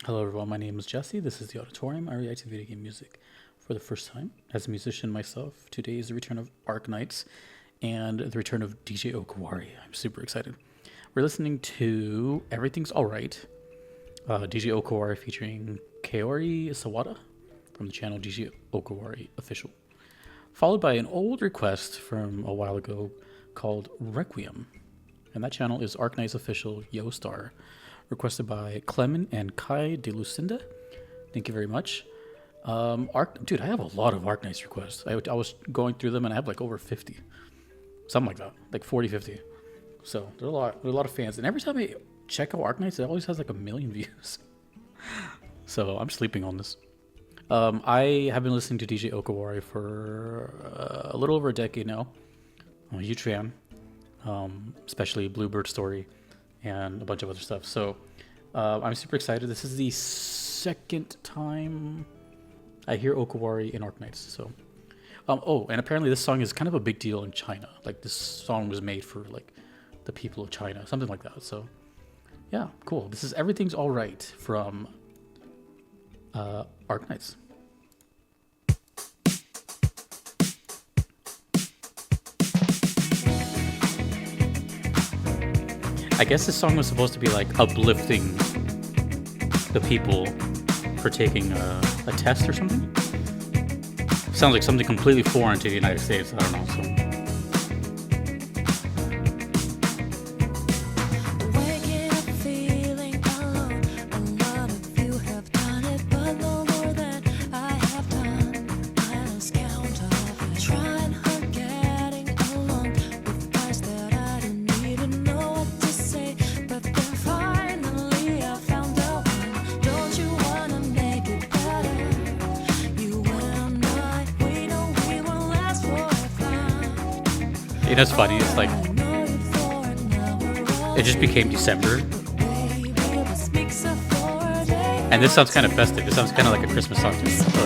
Hello everyone, my name is Jesse. This is the Auditorium. I react to video game music for the first time. As a musician myself, today is the return of Arknights and the return of DJ Okawari. I'm super excited. We're listening to Everything's Alright, DJ Okawari featuring Kaori Sawada from the channel DJ Okawari Official, followed by an old request from a while ago called Requiem, and that channel is Arknights Official Yo Star, requested by Clemen Kai De Lucinda. Thank you very much. Dude, I have a lot of Arknights requests. I was going through them and I have like over 50. Something like that. Like 40, 50. So there's a lot of fans. And every time I check out Arknights, it always has like 1 million views. So I'm sleeping on this. I have been listening to DJ Okawari for a little over a decade now. I'm a huge fan. Especially Bluebird Story and a bunch of other stuff. So I'm super excited. This is the second time I hear Okawari in Arknights. So, oh, and apparently this song is kind of a big deal in China. Like this song was made for like the people of China, something like that. So, yeah, cool. This is Everything's Alright from Arknights. I guess this song was supposed to be like uplifting the people for taking a test or something. Sounds like something completely foreign to the United States. I don't know. So. You know, it's funny, it's like, it just became December. And this sounds kind of festive. It sounds kind of like a Christmas song to me, a little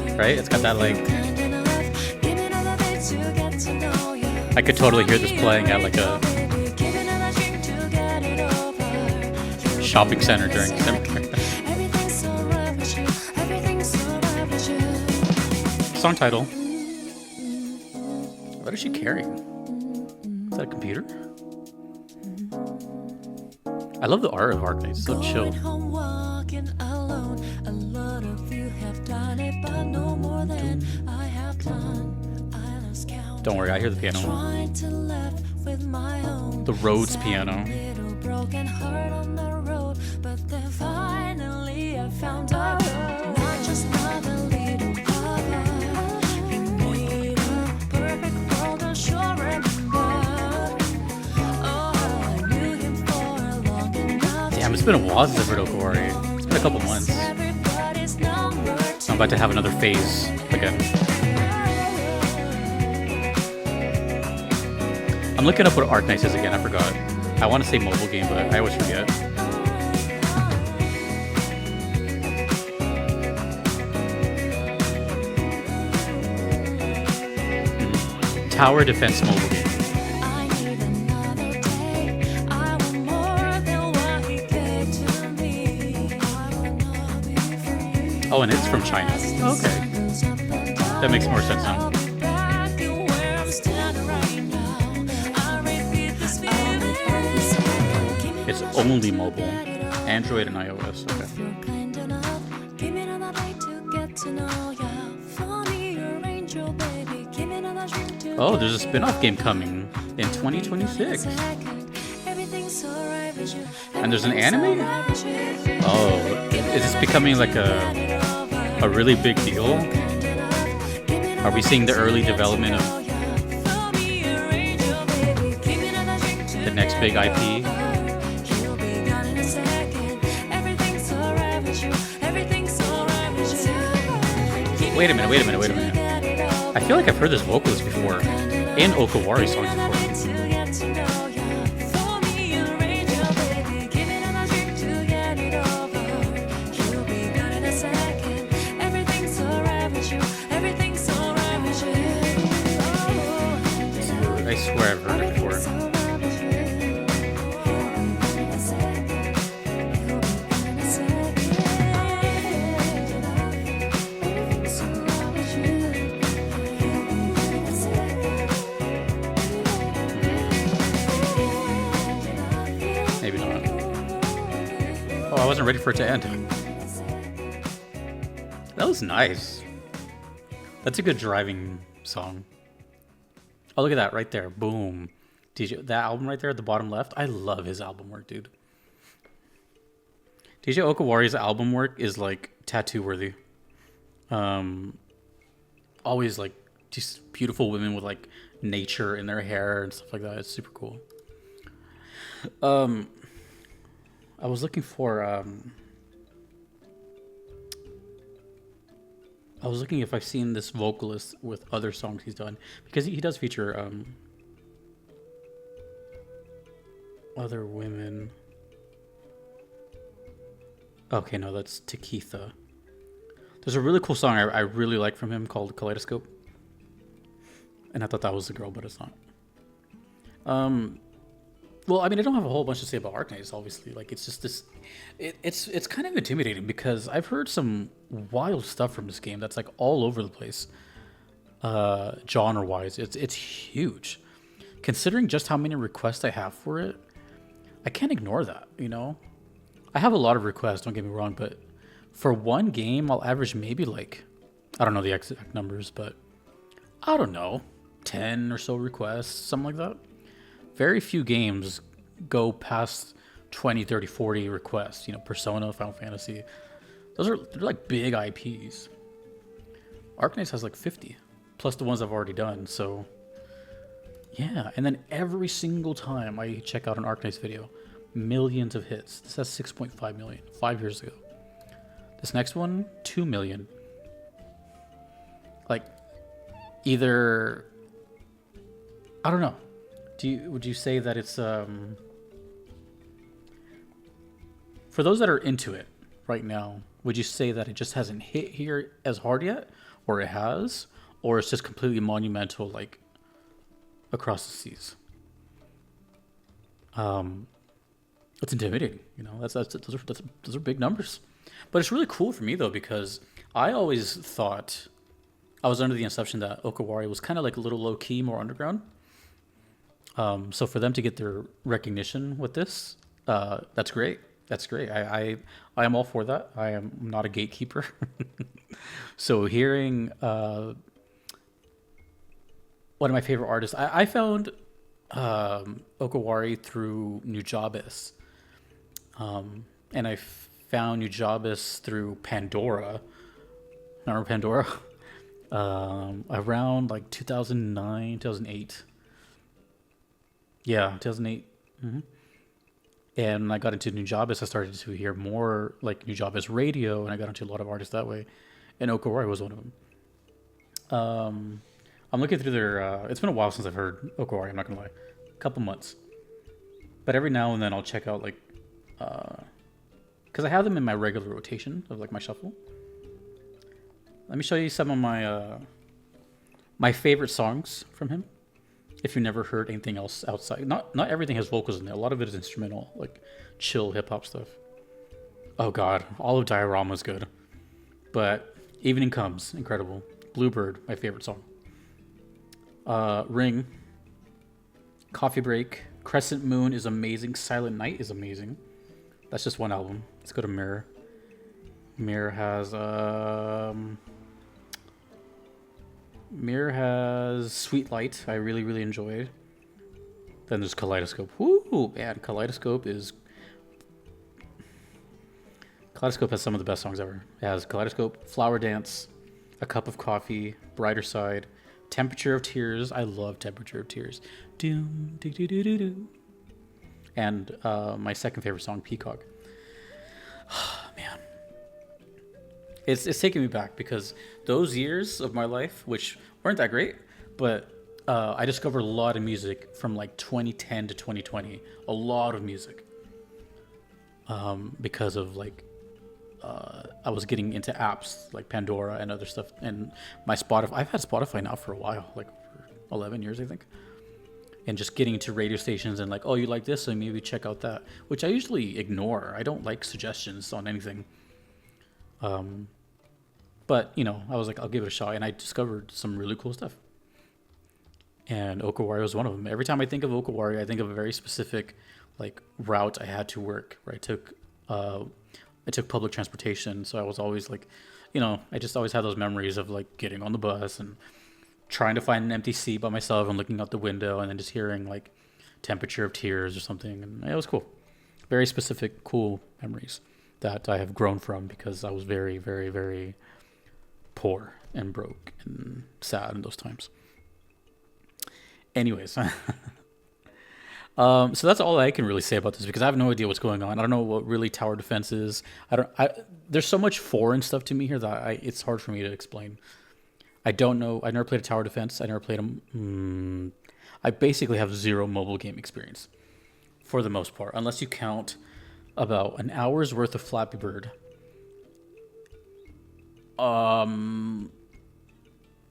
bit. Right? It's got that like, I could totally hear this playing at like a shopping center during December. Song title. What is she carrying? Is that a computer? I love the art of Arknights. It's so chill. Don't worry, I hear the piano. The Rhodes piano. Damn, it's been a while since I've heard Okawari. It's been a couple months. I'm about to have another phase again. I'm looking up what Arknights is again, I forgot. I want to say mobile game, but I always forget. Tower defense mobile game. Oh, and it's from China. Okay. That makes more sense now. It's only mobile. Android and iOS. Okay. Oh, there's a spin-off game coming in 2026. And there's an anime? Oh, is this becoming like a really big deal? Are we seeing the early development of the next big IP? Wait a minute. I feel like I've heard this vocalist before, and Okawari songs before. I swear I've heard it before. Oh, I wasn't ready for it to end. That was nice. That's a good driving song. Oh, look at that right there. Boom. DJ, that album right there at the bottom left. I love his album work, dude. DJ Okawari's album work is like tattoo worthy. Always like just beautiful women with like nature in their hair and stuff like that. It's super cool. I was looking for I was looking if I've seen this vocalist with other songs he's done, because he does feature other women. Okay, no, that's Takitha. There's a really cool song I really like from him called Kaleidoscope. And I thought that was the girl, but it's not. Well, I mean, I don't have a whole bunch to say about Arknights, obviously. Like, it's just this... It's kind of intimidating because I've heard some wild stuff from this game that's, like, all over the place. Genre-wise. It's huge. Considering just how many requests I have for it, I can't ignore that, you know? I have a lot of requests, don't get me wrong, but for one game, I'll average maybe, like... I don't know the exact numbers, but... I don't know. 10 or so requests, something like that. Very few games go past 20, 30, 40 requests. You know, Persona, Final Fantasy. They're like big IPs. Arknights has like 50, plus the ones I've already done. So, yeah. And then every single time I check out an Arknights video, millions of hits. This has 6.5 million 5 years ago. This next one, 2 million. Like, either... I don't know. Would you say that it's for those that are into it right now, would you say that it just hasn't hit here as hard yet, or it has, or it's just completely monumental, like across the seas? It's intimidating, you know. Those are big numbers, but it's really cool for me though, because I always thought I was under the assumption that Okawari was kind of like a little low key, more underground. So for them to get their recognition with this, that's great. That's great. I am all for that. I am not a gatekeeper. So hearing one of my favorite artists, I found Okawari through Nujabes. And I found Nujabes through Pandora. Remember Pandora? Around like 2009, 2008. Yeah, 2008. Mm-hmm. And when I got into Nujabes, I started to hear more like Nujabes radio, and I got into a lot of artists that way. And Okawari was one of them. I'm looking through their... it's been a while since I've heard Okawari, I'm not going to lie. A couple months. But every now and then I'll check out like... because I have them in my regular rotation of like my shuffle. Let me show you some of my my favorite songs from him. If you never heard anything else outside, not everything has vocals in there. A lot of it is instrumental, like chill hip hop stuff. Oh God, all of Diorama's good, but Evening Comes, incredible. Bluebird, my favorite song. Ring, Coffee Break, Crescent Moon is amazing. Silent Night is amazing. That's just one album. Let's go to Mirror. Mirror has Sweet Light. I really enjoyed. Then there's Kaleidoscope. Woo, man, Kaleidoscope has some of the best songs ever. It has Kaleidoscope, Flower Dance, A Cup of Coffee, Brighter Side, Temperature of Tears. I love Temperature of Tears. Doom, do do do do do. And my second favorite song, Peacock. Man. It's taking me back because those years of my life, which weren't that great, but I discovered a lot of music from like 2010 to 2020. A lot of music. Because of like, I was getting into apps like Pandora and other stuff. And my Spotify, I've had Spotify now for a while, like for 11 years, I think. And just getting into radio stations and like, oh, you like this? So maybe check out that, which I usually ignore. I don't like suggestions on anything. But, you know, I was like, I'll give it a shot. And I discovered some really cool stuff. And Okawari was one of them. Every time I think of Okawari, I think of a very specific, like, route I had to work. Where I took I took public transportation, so I was always like, you know, I just always had those memories of like getting on the bus and trying to find an empty seat by myself and looking out the window and then just hearing like Temperature of Tears or something, and it was cool. Very specific, cool memories that I have grown from because I was very, very, very poor and broke and sad in those times. Anyways, so that's all I can really say about this because I have no idea what's going on. I don't know what really tower defense is. There's so much foreign stuff to me here that it's hard for me to explain. I don't know. I never played a tower defense. I never played them. I basically have zero mobile game experience for the most part, unless you count about an hour's worth of Flappy Bird.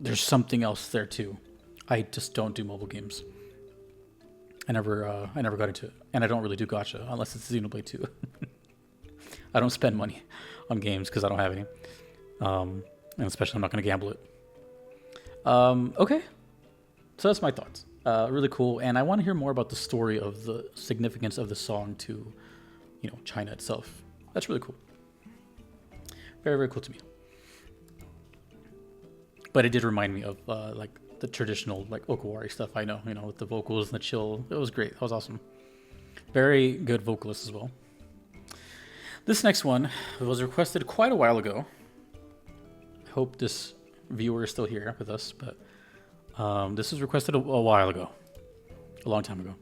There's something else there too. I just don't do mobile games. I never got into it, and I don't really do gacha unless it's Xenoblade 2. I don't spend money on games because I don't have any, and especially I'm not going to gamble it. Okay, so that's my thoughts. Really cool, and I want to hear more about the story of the significance of the song to, you know, China itself. That's really cool. Very, very cool to me. But it did remind me of like the traditional like Okawari stuff I know, you know, with the vocals and the chill. It was great. That was awesome. Very good vocalist as well. This next one was requested quite a while ago. I hope this viewer is still here with us, but this was requested a while ago, a long time ago.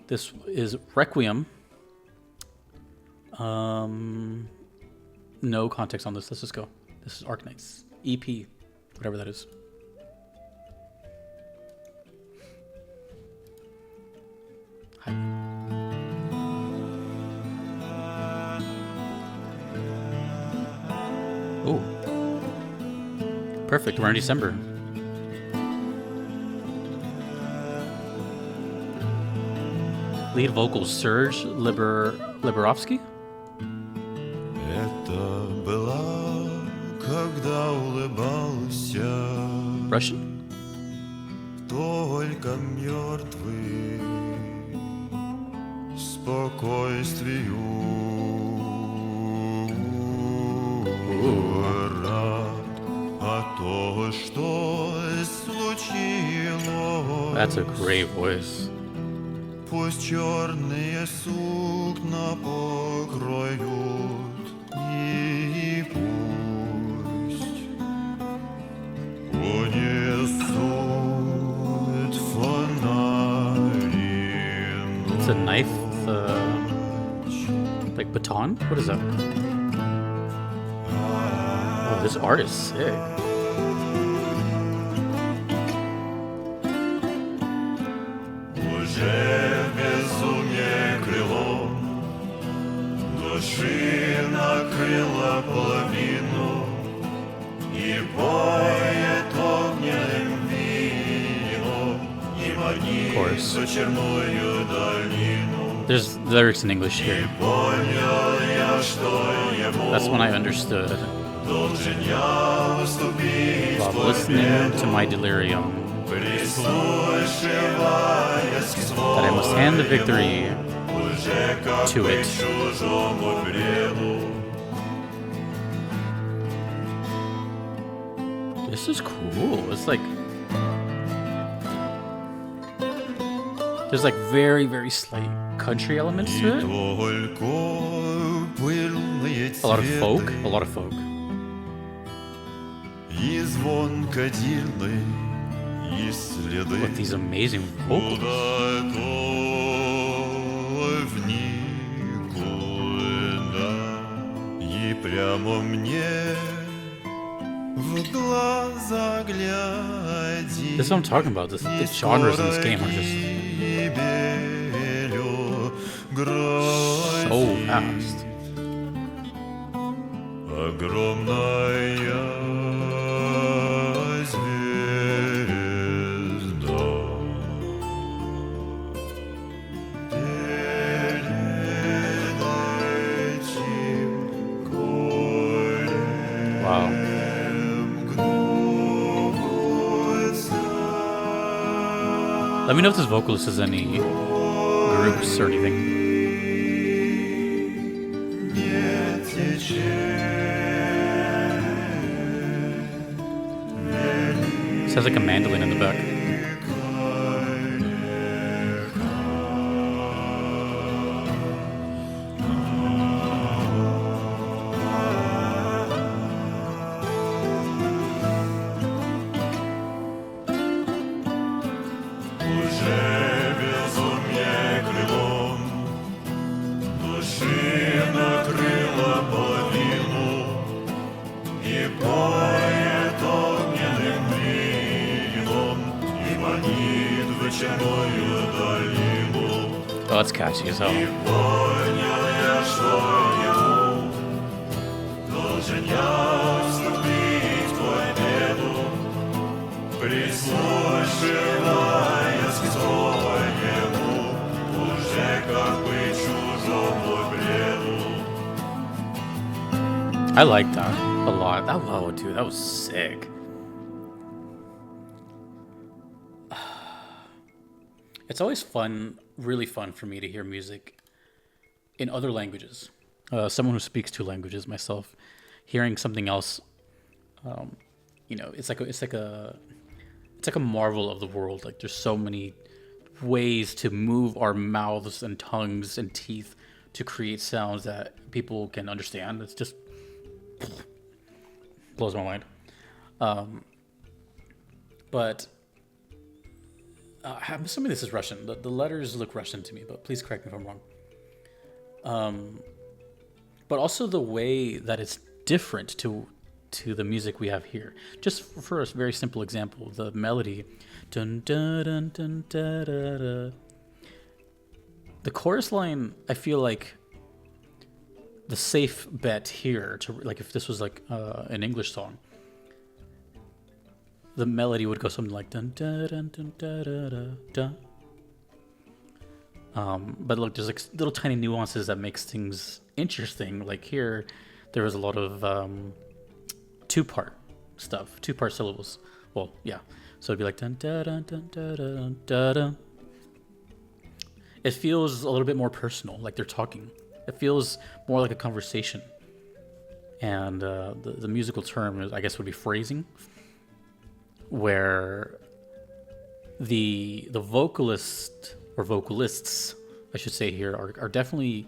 This is Requiem. No context on this. Let's just go. This is Arknights EP, whatever that is. Hi. Oh, perfect. We're in December. Lead vocals Serge Liberovsky. Russian? Только мертвый спокойствию рад, а то, что случилось. That's a great voice. Пусть черные сукна покроют и пусть унесут фонари. It's a knife, like baton? What is that? Oh, this art is sick. Накрыла половину и поет огненным вином, и манит за черную долину. There's lyrics in English here. That's when I understood. While listening to my delirium, that I must hand the victory to it. This is cool. It's like there's like very, very slight country elements to it. A lot of folk. A lot of folk. With these amazing vocals. Прямо мне в глаза гляди. This is what I'm talking about. The genres in this game are just so fast. Огромная звезда. Wow. Let me know if this vocalist has any groups or anything. Sounds like a mandolin in the back. Oh, that's catchy as hell. I like that a lot. Oh, dude, that was sick. It's always fun, really fun for me to hear music in other languages. Someone who speaks two languages, myself, hearing something else, it's like a marvel of the world. Like there's so many ways to move our mouths and tongues and teeth to create sounds that people can understand. It's just blows my mind. But I'm assuming this is Russian. The letters look Russian to me, but please correct me if I'm wrong. But also the way that it's different to the music we have here. Just for a very simple example, the melody, dun, dun, dun, dun, da, da, da. The chorus line, I feel like the safe bet here, to like if this was like an English song, the melody would go something like dun dun dun dun dun dun dun. But look, there's like little tiny nuances that makes things interesting. Like here, there was a lot of two-part stuff, two-part syllables. Well, yeah. So it'd be like dun dun dun dun dun dun dun dun. It feels a little bit more personal, like they're talking. It feels more like a conversation. And the musical term, I guess, would be phrasing, where the vocalist or vocalists, I should say here, are definitely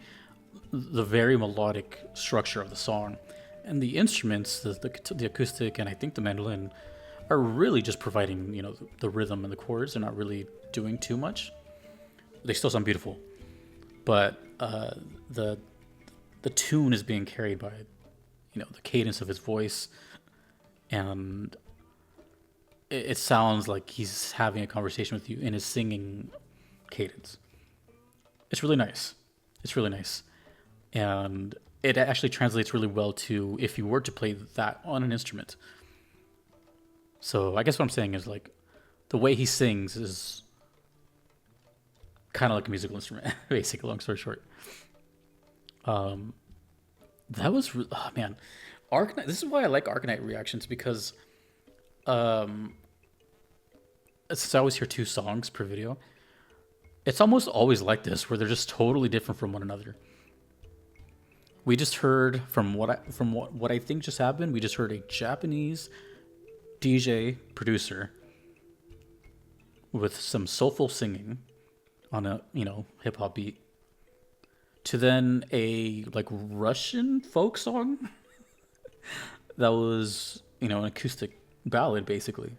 the very melodic structure of the song, and the instruments, the acoustic, and I think the mandolin, are really just providing the rhythm and the chords. They're not really doing too much. They still sound beautiful, but the tune is being carried by the cadence of his voice, and it sounds like he's having a conversation with you in his singing cadence. It's really nice. It's really nice. And it actually translates really well to if you were to play that on an instrument. So I guess what I'm saying is, like, the way he sings is kind of like a musical instrument, basically, long story short. That was, man. Arknight, this is why I like Arknight reactions, because since I always hear 2 songs per video, it's almost always like this, where they're just totally different from one another. We just heard from what I think just happened. We just heard a Japanese DJ producer with some soulful singing on a hip hop beat, to then a like Russian folk song that was an acoustic ballad basically,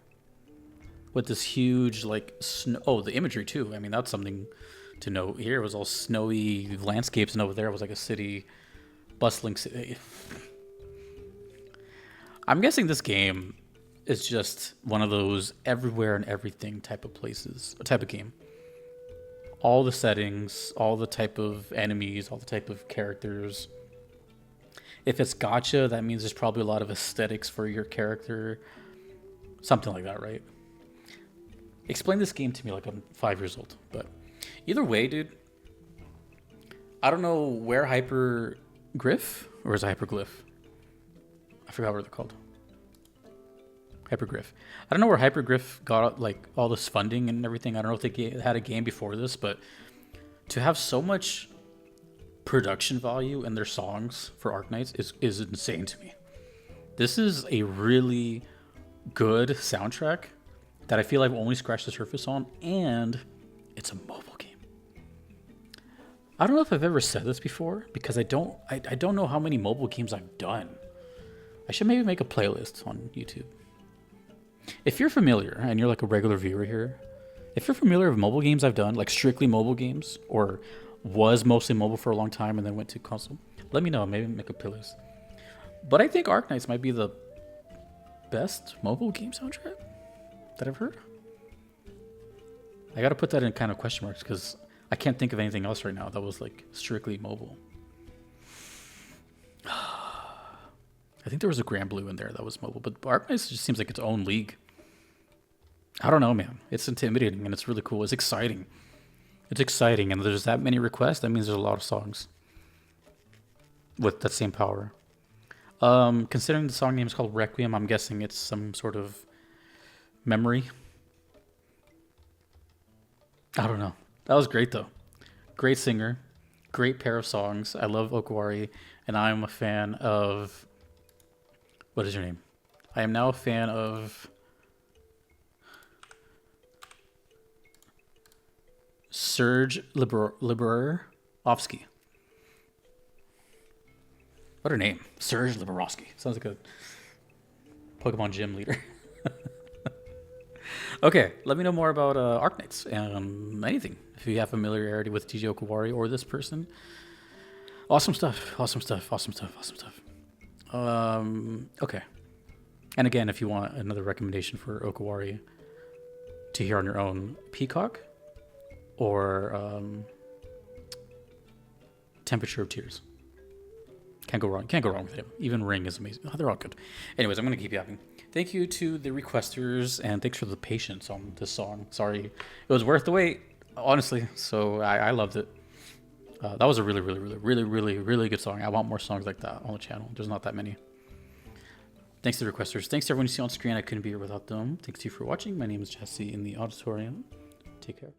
with this huge like snow. Oh, the imagery too. I mean, that's something to note. Here it was all snowy landscapes, and over there was like a city, bustling city. I'm guessing this game is just one of those everywhere and everything type of game. All the settings, all the type of enemies, all the type of characters. If it's gacha, that means there's probably a lot of aesthetics for your character. Something like that, right? Explain this game to me like I'm 5 years old. But either way, dude, I don't know where Hyperglyph, or is it Hyperglyph? I forgot what they're called. Hyperglyph. I don't know where Hyperglyph got like all this funding and everything. I don't know if they had a game before this, but to have so much production value in their songs for Arknights is insane to me. This is a really good soundtrack that I feel I've only scratched the surface on, and it's a mobile game. I don't know if I've ever said this before because I don't know how many mobile games I've done. I should maybe make a playlist on YouTube. If you're familiar and you're like a regular viewer here, if you're familiar with mobile games I've done, like strictly mobile games, or was mostly mobile for a long time and then went to console, let me know. Maybe make a playlist. But I think Arknights might be the best mobile game soundtrack that I've heard. I gotta put that in kind of question marks because I can't think of anything else right now that was like strictly mobile. I think there was a Grand Blue in there that was mobile, but Arknights just seems like its own league. I don't know, man. It's intimidating and it's really cool. It's exciting. It's exciting, and there's that many requests. That means there's a lot of songs with that same power. Considering the song name is called Requiem, I'm guessing it's some sort of memory. I don't know. That was great, though. Great singer. Great pair of songs. I love Okawari, and I'm a fan of... What is your name? I am now a fan of... Serge Liberovsky. What a name. Serge Liberovsky. Sounds like a Pokemon gym leader. Okay, let me know more about Arknights and anything. If you have familiarity with DJ Okawari or this person. Awesome stuff. Awesome stuff. Awesome stuff. Awesome stuff. Okay. And again, if you want another recommendation for Okawari to hear on your own, Peacock or Temperature of Tears. Can't go wrong. Can't go wrong with him. Even Ring is amazing. Oh, they're all good. Anyways, I'm going to keep yapping. Thank you to the requesters, and thanks for the patience on this song. Sorry. It was worth the wait, honestly. So I loved it. That was a really good song. I want more songs like that on the channel. There's not that many. Thanks to the requesters. Thanks to everyone you see on screen. I couldn't be here without them. Thanks to you for watching. My name is Jesse in the auditorium. Take care.